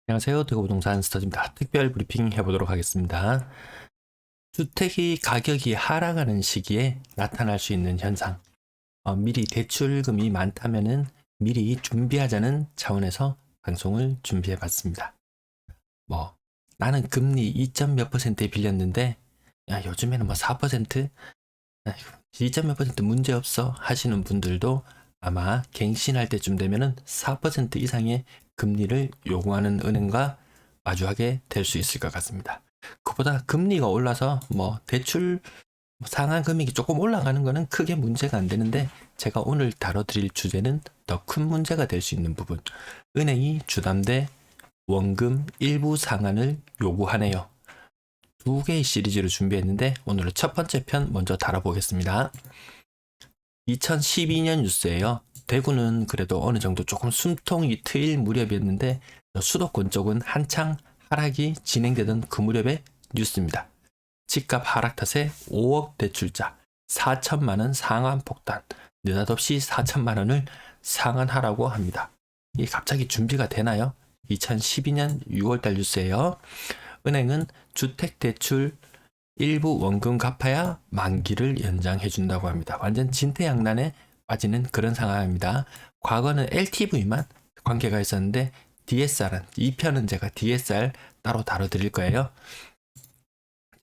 안녕하세요. 대구부동산 스터디입니다. 특별 브리핑 해보도록 하겠습니다. 주택이 가격이 하락하는 시기에 나타날 수 있는 현상. 미리 대출금이 많다면은 미리 준비하자는 차원에서 방송을 준비해 봤습니다. 나는 금리 2점 몇 %에 빌렸는데, 야, 요즘에는 4%? 2점 몇 % 문제 없어 하시는 분들도 아마 갱신할 때쯤 되면은 4% 이상의 금리를 요구하는 은행과 마주하게 될 수 있을 것 같습니다. 그보다 금리가 올라서 대출 상한 금액이 조금 올라가는 거는 크게 문제가 안 되는데, 제가 오늘 다뤄드릴 주제는 더 큰 문제가 될 수 있는 부분. 은행이 주담대 원금 일부 상한을 요구하네요. 두 개의 시리즈를 준비했는데 오늘은 첫 번째 편 먼저 다뤄보겠습니다. 2012년 뉴스예요. 대구는 그래도 어느 정도 조금 숨통이 트일 무렵이었는데 수도권 쪽은 한창 하락이 진행되던 그 무렵의 뉴스입니다. 집값 하락 탓에 5억 대출자 4천만 원 상한 폭탄, 느닷없이 4천만 원을 상한하라고 합니다. 이게 갑자기 준비가 되나요? 2012년 6월달 뉴스예요. 은행은 주택대출 일부 원금 갚아야 만기를 연장해준다고 합니다. 완전 진퇴양난에 빠지는 그런 상황입니다. 과거는 LTV만 관계가 있었는데 DSR은, 이 편은 제가 DSR 따로 다뤄드릴 거예요.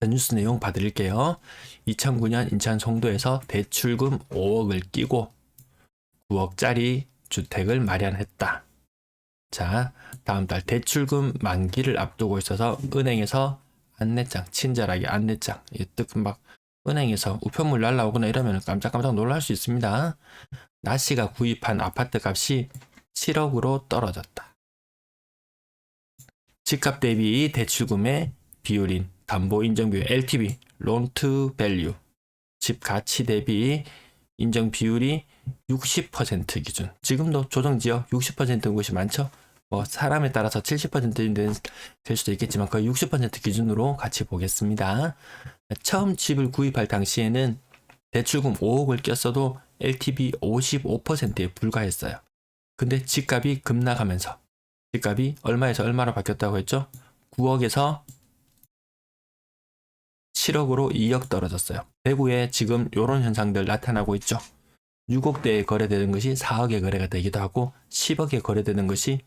뉴스 내용 봐드릴게요. 2009년 인천 송도에서 대출금 5억을 끼고 9억짜리 주택을 마련했다. 자, 다음 달 대출금 만기를 앞두고 있어서 은행에서 안내장, 친절하게 안내장, 막 은행에서 우편물 날라오거나 이러면 깜짝깜짝 놀랄 수 있습니다. 나씨가 구입한 아파트 값이 7억으로 떨어졌다. 집값 대비 대출금의 비율인 담보인정비율 LTV, Loan to Value, 집 가치 대비 인정 비율이 60% 기준. 지금도 조정지역 60%인 곳이 많죠. 사람에 따라서 70%는 될 수도 있겠지만 거의 60% 기준으로 같이 보겠습니다. 처음 집을 구입할 당시에는 대출금 5억을 꼈어도 LTV 55%에 불과했어요. 근데 집값이 급락하면서 집값이 얼마에서 얼마로 바뀌었다고 했죠? 9억에서 7억으로 2억 떨어졌어요. 대구에 지금 이런 현상들 나타나고 있죠. 6억대에 거래되는 것이 4억에 거래가 되기도 하고 10억에 거래되는 것이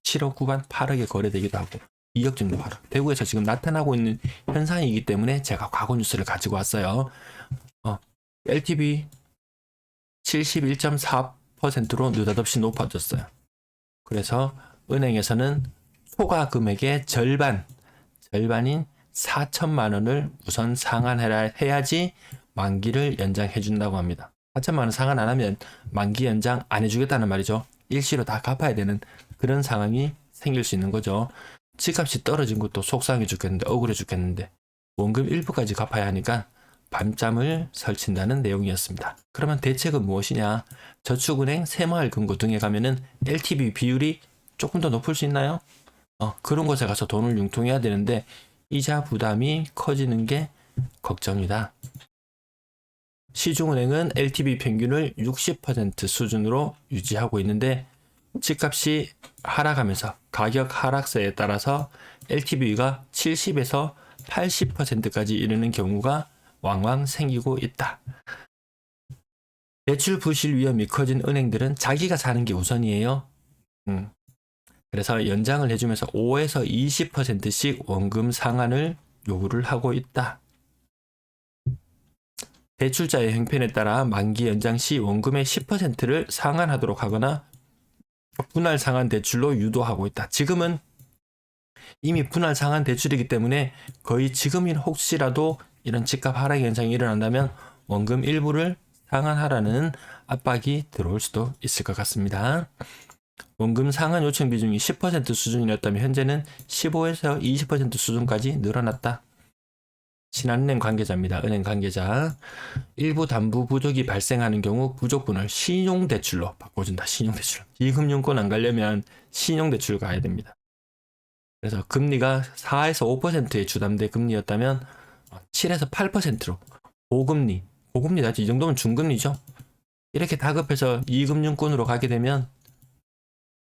7억 후반 8억에 거래되기도 하고 2억 정도 바로 대구에서 지금 나타나고 있는 현상이기 때문에 제가 과거 뉴스를 가지고 왔어요. LTV 71.4%로 느닷없이 높아졌어요. 그래서 은행에서는 초과 금액의 절반인 4천만 원을 우선 상환해야지 만기를 연장해 준다고 합니다. 4천만 원 상환 안 하면 만기 연장 안 해주겠다는 말이죠. 일시로 다 갚아야 되는 그런 상황이 생길 수 있는 거죠. 집값이 떨어진 것도 속상해 죽겠는데, 억울해 죽겠는데 원금 일부까지 갚아야 하니까 밤잠을 설친다는 내용이었습니다. 그러면 대책은 무엇이냐? 저축은행, 새마을금고 등에 가면은 LTV 비율이 조금 더 높을 수 있나요? 그런 곳에 가서 돈을 융통해야 되는데 이자 부담이 커지는 게 걱정이다. 시중은행은 LTV 평균을 60% 수준으로 유지하고 있는데 집값이 하락하면서 가격 하락세에 따라서 LTV가 70에서 80%까지 이르는 경우가 왕왕 생기고 있다. 대출 부실 위험이 커진 은행들은 자기가 사는 게 우선이에요. 그래서 연장을 해주면서 5에서 20%씩 원금 상환을 요구를 하고 있다. 대출자의 형편에 따라 만기 연장 시 원금의 10%를 상환하도록 하거나 분할 상환 대출로 유도하고 있다. 지금은 이미 분할 상환 대출이기 때문에 거의 지금인 혹시라도 이런 집값 하락 현상이 일어난다면 원금 일부를 상환하라는 압박이 들어올 수도 있을 것 같습니다. 원금 상환 요청 비중이 10% 수준이었다면 현재는 15에서 20% 수준까지 늘어났다. 신한은행 관계자입니다. 은행 관계자. 일부 담보 부족이 발생하는 경우 부족분을 신용대출로 바꿔준다. 신용대출. 비금융권 안 가려면 신용대출 가야 됩니다. 그래서 금리가 4에서 5%의 주담대 금리였다면 7에서 8%로 고금리다. 이 정도면 중금리죠. 이렇게 다급해서 이금융권으로 가게 되면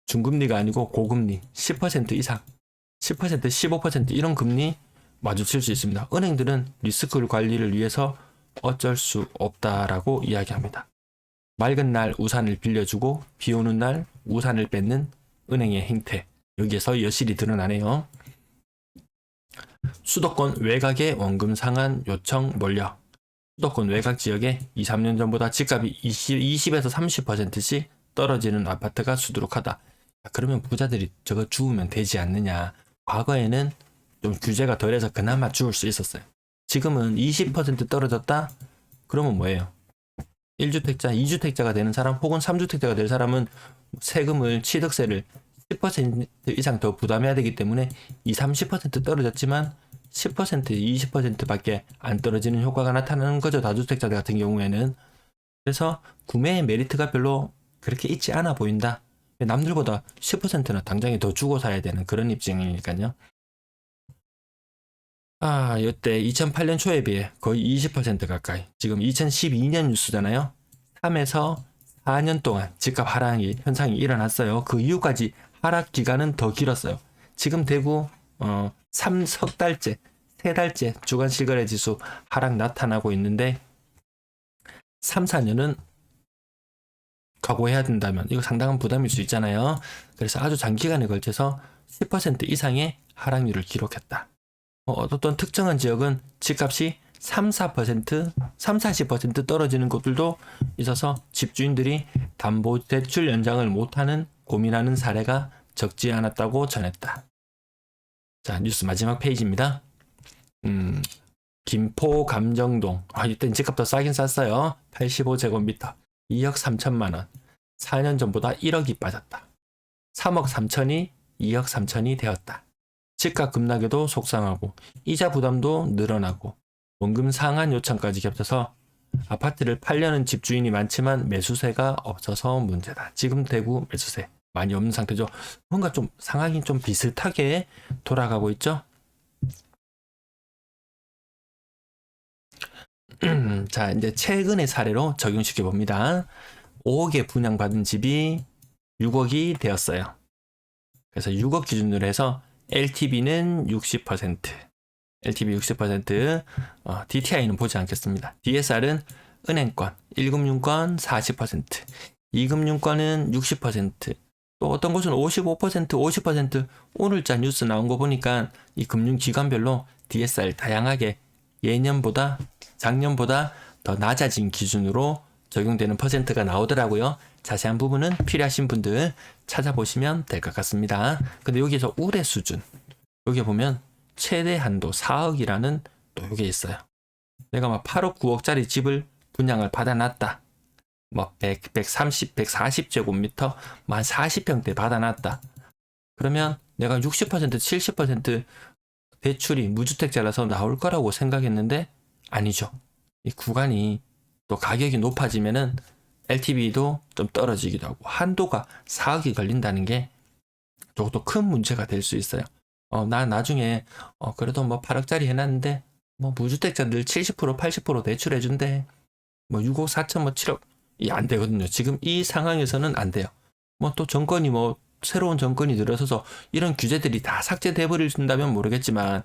중금리가 아니고 고금리 10% 이상 10%, 15% 이런 금리 마주칠 수 있습니다. 은행들은 리스크 관리를 위해서 어쩔 수 없다라고 이야기합니다. 맑은 날 우산을 빌려주고 비 오는 날 우산을 뺏는 은행의 행태. 여기에서 여실히 드러나네요. 수도권 외곽의 원금 상환 요청 몰려. 수도권 외곽 지역에 2, 3년 전보다 집값이 20에서 30%씩 떨어지는 아파트가 수두룩하다. 그러면 부자들이 저거 주우면 되지 않느냐. 과거에는 좀 규제가 덜해서 그나마 주울 수 있었어요. 지금은 20% 떨어졌다? 그러면 뭐예요? 1주택자, 2주택자가 되는 사람 혹은 3주택자가 될 사람은 세금을, 취득세를 10% 이상 더 부담해야 되기 때문에 20, 30% 떨어졌지만 10%, 20%밖에 안 떨어지는 효과가 나타나는 거죠. 다주택자들 같은 경우에는. 그래서 구매의 메리트가 별로 그렇게 있지 않아 보인다. 남들보다 10%나 당장에 더 주고 사야 되는 그런 입장이니까요. 이때 2008년 초에 비해 거의 20% 가까이. 지금 2012년 뉴스잖아요. 3에서 4년 동안 집값 하락 현상이 일어났어요. 그 이후까지 하락 기간은 더 길었어요. 지금 대구 3석 달째, 3달째 주간 실거래 지수 하락 나타나고 있는데 3, 4년은 각오해야 된다면 이거 상당한 부담일 수 있잖아요. 그래서 아주 장기간에 걸쳐서 10% 이상의 하락률을 기록했다. 어떤 특정한 지역은 집값이 3, 4%, 3, 40% 떨어지는 곳들도 있어서 집주인들이 담보대출 연장을 못하는 고민하는 사례가 적지 않았다고 전했다. 자, 뉴스 마지막 페이지입니다. 김포 감정동. 이때 집값도 싸긴 쌌어요. 85제곱미터. 2억 3천만 원. 4년 전보다 1억이 빠졌다. 3억 3천이 2억 3천이 되었다. 집값 급락에도 속상하고 이자 부담도 늘어나고 원금 상환 요청까지 겹쳐서 아파트를 팔려는 집주인이 많지만 매수세가 없어서 문제다. 지금 대구 매수세 많이 없는 상태죠. 뭔가 좀 상황이 좀 비슷하게 돌아가고 있죠. 자, 이제 최근의 사례로 적용시켜 봅니다. 5억에 분양받은 집이 6억이 되었어요. 그래서 6억 기준으로 해서 LTV는 60%, LTV 60%, DTI는 보지 않겠습니다. DSR은 은행권, 1금융권 40%, 2금융권은 60%, 또 어떤 곳은 55%, 50%, 오늘자 뉴스 나온 거 보니까 이 금융기관별로 DSR 다양하게 예년보다, 작년보다 더 낮아진 기준으로 적용되는 퍼센트가 나오더라고요. 자세한 부분은 필요하신 분들 찾아보시면 될 것 같습니다. 근데 여기서 우대 수준, 여기 보면 최대 한도 4억이라는 또 이게 있어요. 내가 막 8억, 9억짜리 집을 분양을 받아놨다. 뭐 100, 130, 140제곱미터, 만 40평대 받아놨다. 그러면 내가 60%, 70% 대출이 무주택자라서 나올 거라고 생각했는데 아니죠. 이 구간이 또 가격이 높아지면은 LTV도 좀 떨어지기도 하고 한도가 4억이 걸린다는 게 저것도 큰 문제가 될 수 있어요. 나 나중에 그래도 뭐 8억짜리 해놨는데 뭐 무주택자들 70%, 80% 대출해준대. 뭐 6억 4천, 뭐 7억 이 안 되거든요. 지금 이 상황에서는 안 돼요. 뭐 또 정권이 뭐 새로운 정권이 들어서서 이런 규제들이 다 삭제돼 버린다면 모르겠지만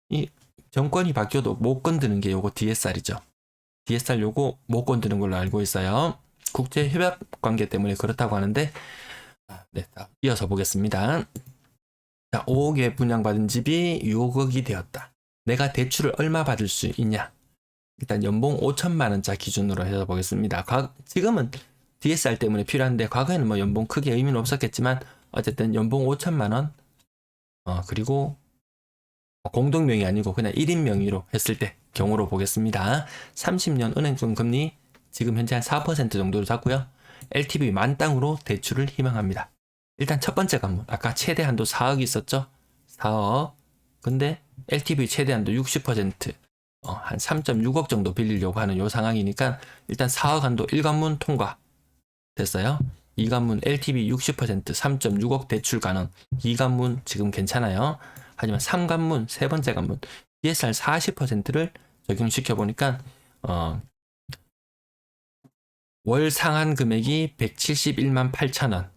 이 정권이 바뀌어도 못 건드는 게 요거 DSR이죠. DSR 요거 못 건드는 걸로 알고 있어요. 국제 협약 관계 때문에 그렇다고 하는데 네, 이어서 보겠습니다. 자, 5억에 분양받은 집이 6억이 되었다. 내가 대출을 얼마 받을 수 있냐? 일단 연봉 5천만 원짜 기준으로 해서 보겠습니다. 지금은 DSR 때문에 필요한데 과거에는 뭐 연봉 크게 의미는 없었겠지만 어쨌든 연봉 5천만 원 그리고 공동명의 아니고 그냥 1인 명의로 했을 때 경우로 보겠습니다. 30년 은행권 금리 지금 현재 한 4% 정도로 잡고요. LTV 만땅으로 대출을 희망합니다. 일단 첫 번째 관문 아까 최대 한도 4억 있었죠? 4억. 근데 LTV 최대 한도 60%, 한 3.6억 정도 빌리려고 하는 요 상황이니까 일단 4억 한도 1관문 통과 됐어요. 2관문 LTV 60%, 3.6억 대출 가능. 2관문 지금 괜찮아요. 하지만 3관문, 세 번째 관문 DSR 40%를 적용시켜 보니까 월 상한 금액이 171만 8천 원.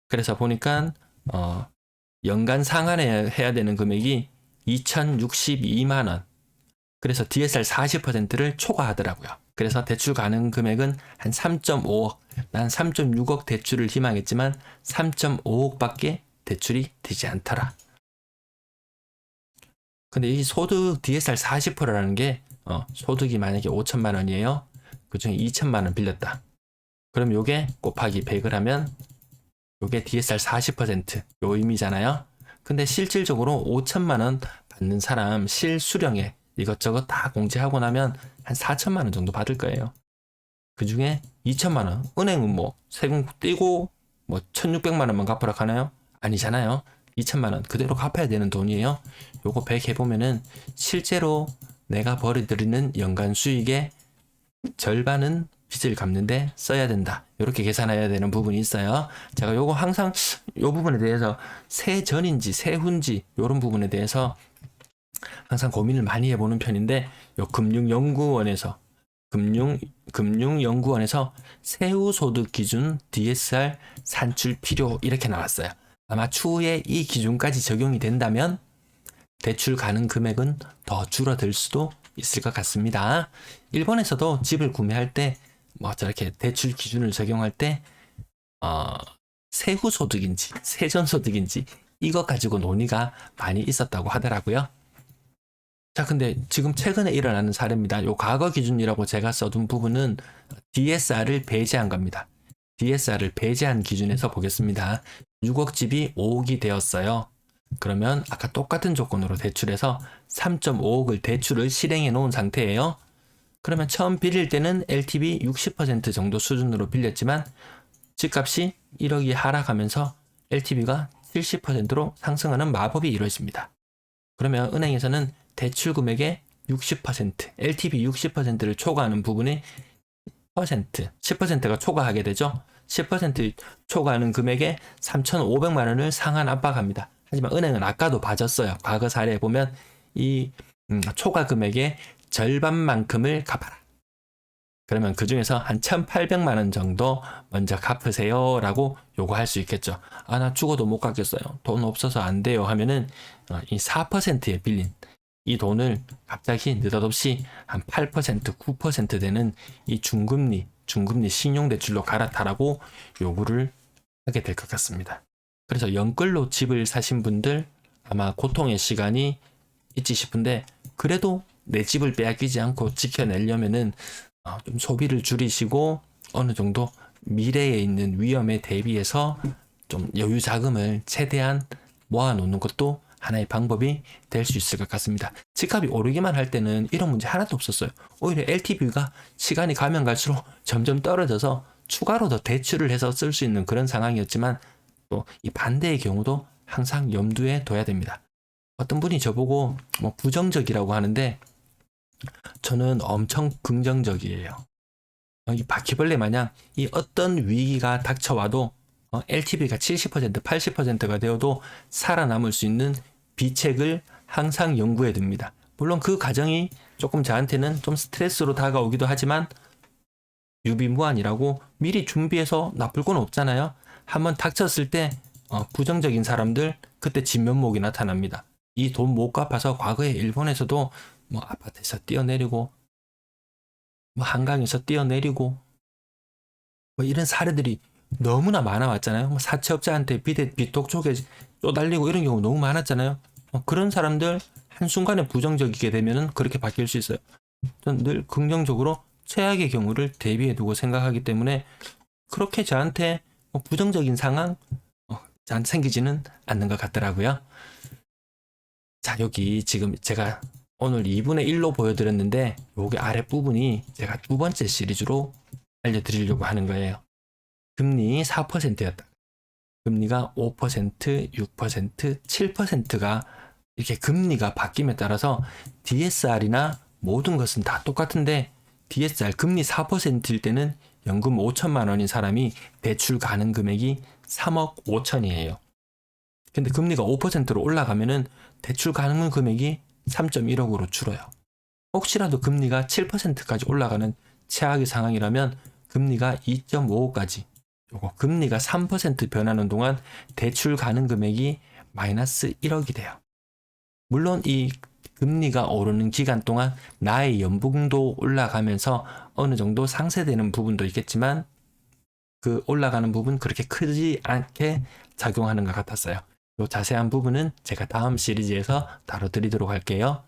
그래서 보니까 연간 상환해야 되는 금액이 2,062만 원. 그래서 DSR 40%를 초과하더라고요. 그래서 대출 가능 금액은 한 3.5억, 난 3.6억 대출을 희망했지만 3.5억밖에 대출이 되지 않더라. 근데 이 소득 DSR 40%라는 게 소득이 만약에 5천만 원이에요. 그중에 2천만 원 빌렸다. 그럼 요게 곱하기 100을 하면 요게 DSR 40% 요 의미잖아요. 근데 실질적으로 5천만 원 받는 사람 실수령액 이것저것 다 공제하고 나면 한 4천만 원 정도 받을 거예요. 그 중에 2천만 원, 은행은 뭐 세금 떼고 뭐 1,600만 원만 갚으라 하나요? 아니잖아요. 2천만 원 그대로 갚아야 되는 돈이에요. 요거 100 해보면은 실제로 내가 벌어들이는 연간 수익의 절반은 빚을 갚는데 써야 된다. 이렇게 계산해야 되는 부분이 있어요. 제가 요거 항상 요 부분에 대해서 세전인지 세후인지 요런 부분에 대해서 항상 고민을 많이 해보는 편인데 요 금융연구원에서 세후소득 기준 DSR 산출 필요 이렇게 나왔어요. 아마 추후에 이 기준까지 적용이 된다면 대출 가능 금액은 더 줄어들 수도 있을 것 같습니다. 일본에서도 집을 구매할 때 뭐 저렇게 대출 기준을 적용할 때 세후소득인지 세전소득인지 이것 가지고 논의가 많이 있었다고 하더라고요. 자, 근데 지금 최근에 일어나는 사례입니다. 요 과거 기준이라고 제가 써둔 부분은 DSR을 배제한 겁니다. DSR을 배제한 기준에서 보겠습니다. 6억 집이 5억이 되었어요. 그러면 아까 똑같은 조건으로 대출해서 3.5억을 대출을 실행해 놓은 상태예요. 그러면 처음 빌릴 때는 LTV 60% 정도 수준으로 빌렸지만 집값이 1억이 하락하면서 LTV가 70%로 상승하는 마법이 이루어집니다. 그러면 은행에서는 대출 금액의 60%, LTV 60%를 초과하는 부분이 10%가 초과하게 되죠. 10% 초과하는 금액에 3,500만 원을 상한 압박합니다. 하지만 은행은 아까도 봐줬어요. 과거 사례에 보면 이 초과 금액의 절반만큼을 갚아라. 그러면 그 중에서 한 1,800만 원 정도 먼저 갚으세요 라고 요구할 수 있겠죠. 아, 나 죽어도 못 갚겠어요. 돈 없어서 안 돼요 하면은 이 4%에 빌린 이 돈을 갑자기 느닷없이 한 8%, 9% 되는 이 중금리 신용대출로 갈아타라고 요구를 하게 될 것 같습니다. 그래서 연끌로 집을 사신 분들 아마 고통의 시간이 있지 싶은데 그래도 내 집을 빼앗기지 않고 지켜내려면은 좀 소비를 줄이시고 어느 정도 미래에 있는 위험에 대비해서 좀 여유 자금을 최대한 모아놓는 것도 하나의 방법이 될 수 있을 것 같습니다. 집값이 오르기만 할 때는 이런 문제 하나도 없었어요. 오히려 LTV가 시간이 가면 갈수록 점점 떨어져서 추가로 더 대출을 해서 쓸 수 있는 그런 상황이었지만 또 이 반대의 경우도 항상 염두에 둬야 됩니다. 어떤 분이 저보고 뭐 부정적이라고 하는데 저는 엄청 긍정적이에요. 이 바퀴벌레 마냥 이 어떤 위기가 닥쳐와도 LTV가 70%, 80%가 되어도 살아남을 수 있는 비책을 항상 연구해 둡니다. 물론 그 과정이 조금 저한테는 좀 스트레스로 다가오기도 하지만 유비무환이라고 미리 준비해서 나쁠 건 없잖아요. 한번 닥쳤을 때 부정적인 사람들 그때 진면목이 나타납니다. 이 돈 못 갚아서 과거에 일본에서도 뭐 아파트에서 뛰어내리고 뭐 한강에서 뛰어내리고 뭐 이런 사례들이 너무나 많아왔잖아요. 뭐 사채업자한테 빚독 쪽에 쪼달리고 이런 경우 너무 많았잖아요. 그런 사람들 한순간에 부정적이게 되면은 그렇게 바뀔 수 있어요. 저는 늘 긍정적으로 최악의 경우를 대비해 두고 생각하기 때문에 그렇게 저한테 부정적인 상황 저한테 생기지는 않는 것 같더라고요. 자, 여기 지금 제가 오늘 2분의 1로 보여드렸는데 여기 아랫부분이 제가 두 번째 시리즈로 알려드리려고 하는 거예요. 금리 4%였다. 금리가 5%, 6%, 7%가 이렇게 금리가 바뀜에 따라서 DSR이나 모든 것은 다 똑같은데 DSR 금리 4%일 때는 연금 5천만 원인 사람이 대출 가능 금액이 3억 5천이에요. 근데 금리가 5%로 올라가면은 대출 가능 금액이 3.1억으로 줄어요. 혹시라도 금리가 7%까지 올라가는 최악의 상황이라면 금리가 2.55까지 요거 금리가 3% 변하는 동안 대출 가능 금액이 마이너스 1억이 돼요. 물론 이 금리가 오르는 기간 동안 나의 연봉도 올라가면서 어느 정도 상쇄되는 부분도 있겠지만 그 올라가는 부분 그렇게 크지 않게 작용하는 것 같았어요. 또 자세한 부분은 제가 다음 시리즈에서 다뤄드리도록 할게요.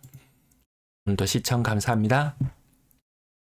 오늘도 시청 감사합니다.